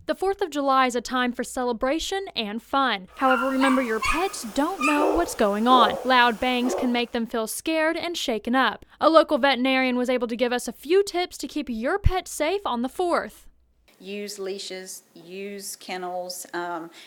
The 4th of July is a time for celebration and fun. However, remember your pets don't know what's going on. Loud bangs can make them feel scared and shaken up. A local veterinarian was able to give us a few tips to keep your pet safe on the 4th. Use leashes, use kennels,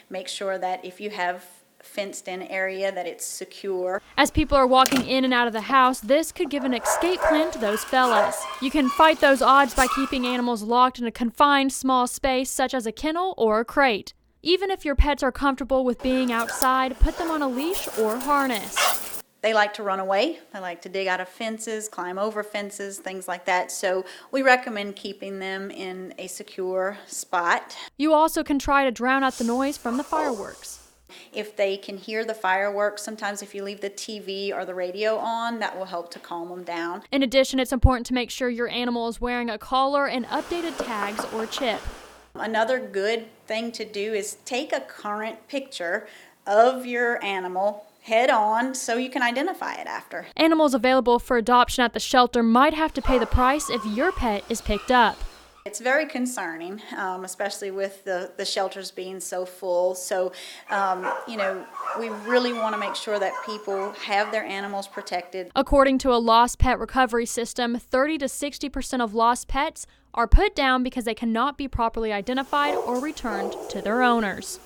make sure that if you have fenced-in area that it's secure. As people are walking in and out of the house, this could give an escape plan to those fellas. You can fight those odds by keeping animals locked in a confined small space such as a kennel or a crate. Even if your pets are comfortable with being outside, put them on a leash or harness. They like to run away. They like to dig out of fences, climb over fences, things like that. So we recommend keeping them in a secure spot. You also can try to drown out the noise from the fireworks. If they can hear the fireworks, sometimes if you leave the TV or the radio on, that will help to calm them down. In addition, it's important to make sure your animal is wearing a collar and updated tags or chip. Another good thing to do is take a current picture of your animal head on so you can identify it after. Animals available for adoption at the shelter might have to pay the price if your pet is picked up. It's very concerning, especially with the shelters being so full. So, we really want to make sure that people have their animals protected. According to a lost pet recovery system, 30 to 60% of lost pets are put down because they cannot be properly identified or returned to their owners.